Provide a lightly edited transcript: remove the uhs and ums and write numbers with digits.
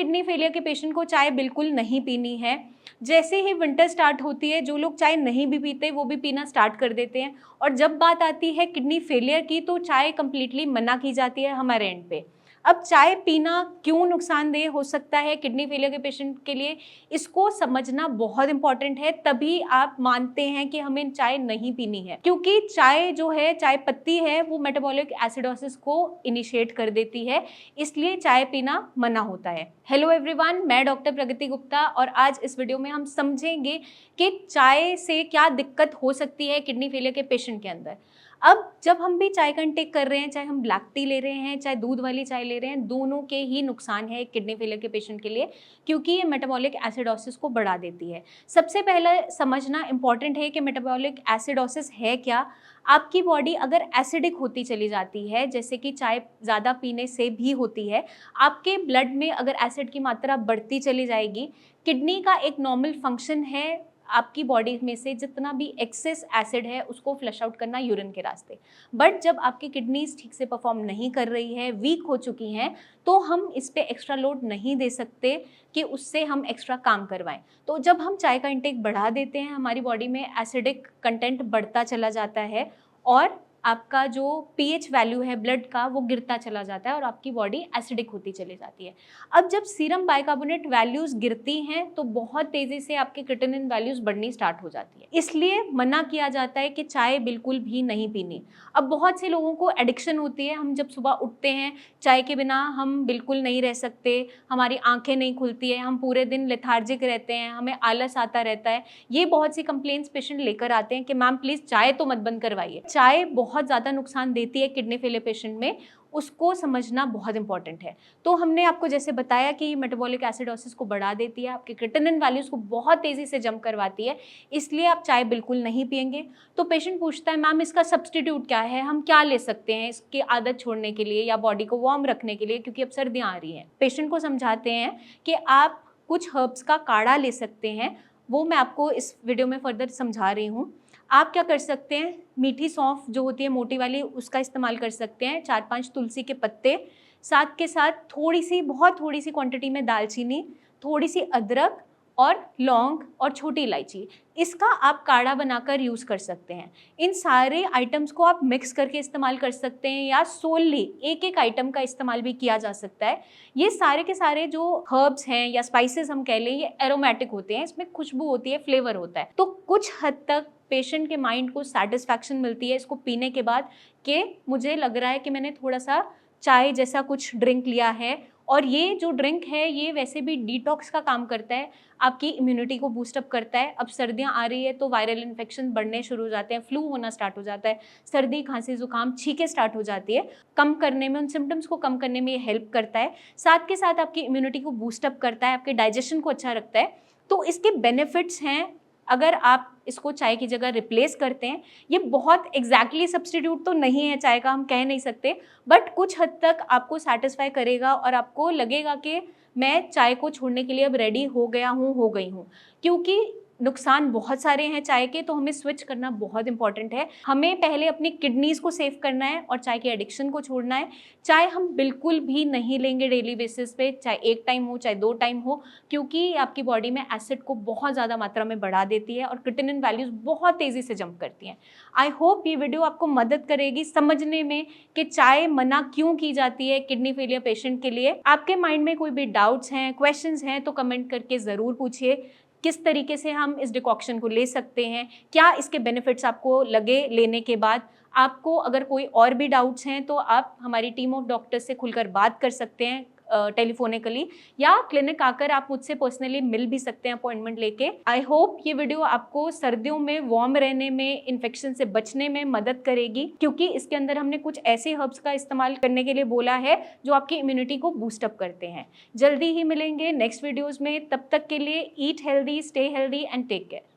Kidney failure के patient को चाय बिल्कुल नहीं पीनी है। जैसे ही विंटर स्टार्ट होती है, जो लोग चाय नहीं भी पीते वो भी पीना स्टार्ट कर देते हैं, और जब बात आती है किडनी फेलियर की तो चाय कंप्लीटली मना की जाती है हमारे एंड पे। अब चाय पीना क्यों नुकसानदेह हो सकता है किडनी फेलियर के पेशेंट के लिए, इसको समझना बहुत इंपॉर्टेंट है, तभी आप मानते हैं कि हमें चाय नहीं पीनी है। क्योंकि चाय जो है, चाय पत्ती है, वो मेटाबॉलिक एसिडोसिस को इनिशिएट कर देती है, इसलिए चाय पीना मना होता है। हेलो एवरीवन, मैं डॉक्टर प्रगति गुप्ता, और आज इस वीडियो में हम समझेंगे कि चाय से क्या दिक्कत हो सकती है किडनी फेलियर के पेशेंट के अंदर। अब जब हम भी चाय का इंटेक कर रहे हैं, चाहे हम ब्लैक टी ले रहे हैं, चाहे दूध वाली चाय ले रहे हैं, दोनों के ही नुकसान है किडनी फेलियर के पेशेंट के लिए, क्योंकि ये मेटाबॉलिक एसिडोसिस को बढ़ा देती है। सबसे पहले समझना इंपॉर्टेंट है कि मेटाबॉलिक एसिडोसिस है क्या। आपकी बॉडी अगर एसिडिक होती चली जाती है, जैसे कि चाय ज़्यादा पीने से भी होती है, आपके ब्लड में अगर एसिड की मात्रा बढ़ती चली जाएगी, किडनी का एक नॉर्मल फंक्शन है आपकी बॉडी में से जितना भी एक्सेस एसिड है उसको फ्लश आउट करना यूरिन के रास्ते। बट जब आपकी किडनीज ठीक से परफॉर्म नहीं कर रही है, वीक हो चुकी हैं, तो हम इस पे एक्स्ट्रा लोड नहीं दे सकते कि उससे हम एक्स्ट्रा काम करवाएं। तो जब हम चाय का इंटेक बढ़ा देते हैं, हमारी बॉडी में एसिडिक कंटेंट बढ़ता चला जाता है, और आपका जो पीएच वैल्यू है ब्लड का वो गिरता चला जाता है, और आपकी बॉडी एसिडिक होती चली जाती है। अब जब सीरम बाइकार्बोनेट वैल्यूज गिरती हैं तो बहुत तेजी से आपके क्रिएटिनिन वैल्यूज बढ़नी स्टार्ट हो जाती है, इसलिए मना किया जाता है कि चाय बिल्कुल भी नहीं पीनी। अब बहुत से लोगों को एडिक्शन होती है, हम जब सुबह उठते हैं चाय के बिना हम बिल्कुल नहीं रह सकते, हमारी आंखें नहीं खुलती है, हम पूरे दिन लेथार्जिक रहते हैं, हमें आलस आता रहता है। ये बहुत सी कंप्लेंट्स पेशेंट लेकर आते हैं कि मैम प्लीज चाय तो मत बंद करवाइए। चाय बहुत ज़्यादा नुकसान देती है किडनी फेलियर पेशेंट में, उसको समझना बहुत इंपॉर्टेंट है। तो हमने आपको जैसे बताया कि मेटाबॉलिक एसिडोसिस को बढ़ा देती है, आपके क्रिएटिनिन वैल्यूज को बहुत तेज़ी से जंप करवाती है, इसलिए आप चाय बिल्कुल नहीं पियेंगे। तो पेशेंट पूछता है मैम इसका सब्सटीट्यूट क्या है, हम क्या ले सकते हैं इसकी आदत छोड़ने के लिए या बॉडी को वार्म रखने के लिए, क्योंकि अब सर्दियाँ आ रही हैं। पेशेंट को समझाते हैं कि आप कुछ हर्ब्स का काढ़ा ले सकते हैं, वो मैं आपको इस वीडियो में फर्दर समझा रही हूँ। आप क्या कर सकते हैं, मीठी सौंफ जो होती है मोटी वाली, उसका इस्तेमाल कर सकते हैं, 4-5 तुलसी के पत्ते, साथ के साथ थोड़ी सी, बहुत थोड़ी सी क्वांटिटी में दालचीनी, थोड़ी सी अदरक और लौंग और छोटी इलायची, इसका आप काढ़ा बनाकर यूज़ कर सकते हैं। इन सारे आइटम्स को आप मिक्स करके इस्तेमाल कर सकते हैं, या सोलली एक एक आइटम का इस्तेमाल भी किया जा सकता है। ये सारे के सारे जो हर्ब्स हैं या स्पाइसेस हम कह लें, ये एरोमेटिक होते हैं, इसमें खुशबू होती है, फ्लेवर होता है। तो कुछ हद तक पेशेंट के माइंड को सेटिस्फैक्शन मिलती है इसको पीने के बाद, कि मुझे लग रहा है कि मैंने थोड़ा सा चाय जैसा कुछ ड्रिंक लिया है, और ये जो ड्रिंक है ये वैसे भी डिटॉक्स का काम करता है, आपकी इम्यूनिटी को बूस्टअप करता है। अब सर्दियाँ आ रही है तो वायरल इन्फेक्शन बढ़ने शुरू हो जाते हैं, फ्लू होना स्टार्ट हो जाता है, सर्दी खांसी जुकाम छींकें स्टार्ट हो जाती है, कम करने में, उन सिम्टम्स को कम करने में ये हेल्प करता है। साथ के साथ आपकी इम्यूनिटी को बूस्टअप करता है, आपके डाइजेशन को अच्छा रखता है। तो इसके बेनिफिट्स हैं, अगर आप इसको चाय की जगह रिप्लेस करते हैं। ये बहुत एग्जैक्टली सब्स्टिट्यूट तो नहीं है चाय का, हम कह नहीं सकते, बट कुछ हद तक आपको सेटिस्फाई करेगा और आपको लगेगा कि मैं चाय को छोड़ने के लिए अब रेडी हो गया हूँ, हो गई हूँ। क्योंकि नुकसान बहुत सारे हैं चाय के, तो हमें स्विच करना बहुत इंपॉर्टेंट है। हमें पहले अपनी किडनीज को सेव करना है और चाय के एडिक्शन को छोड़ना है। चाय हम बिल्कुल भी नहीं लेंगे डेली बेसिस पे, चाहे एक टाइम हो चाहे 2 टाइम हो, क्योंकि आपकी बॉडी में एसिड को बहुत ज़्यादा मात्रा में बढ़ा देती है और क्रिएटिनिन वैल्यूज बहुत तेज़ी से जंप करती हैं। आई होप ये वीडियो आपको मदद करेगी समझने में कि चाय मना क्यों की जाती है किडनी फेलियर पेशेंट के लिए। आपके माइंड में कोई भी डाउट्स हैं, क्वेश्चंस हैं, तो कमेंट करके ज़रूर पूछिए। किस तरीके से हम इस डिकॉक्शन को ले सकते हैं, क्या इसके बेनिफिट्स आपको लगे लेने के बाद। आपको अगर कोई और भी डाउट्स हैं तो आप हमारी टीम ऑफ डॉक्टर्स से खुलकर बात कर सकते हैं टेलीफोनिकली, या क्लिनिक आकर आप मुझसे पर्सनली मिल भी सकते हैं अपॉइंटमेंट लेके। आई होप ये वीडियो आपको सर्दियों में वार्म रहने में, इन्फेक्शन से बचने में मदद करेगी, क्योंकि इसके अंदर हमने कुछ ऐसे हर्ब्स का इस्तेमाल करने के लिए बोला है जो आपकी इम्यूनिटी को बूस्टअप करते हैं। जल्दी ही मिलेंगे नेक्स्ट वीडियोज में, तब तक के लिए eat healthy, stay healthy and take care.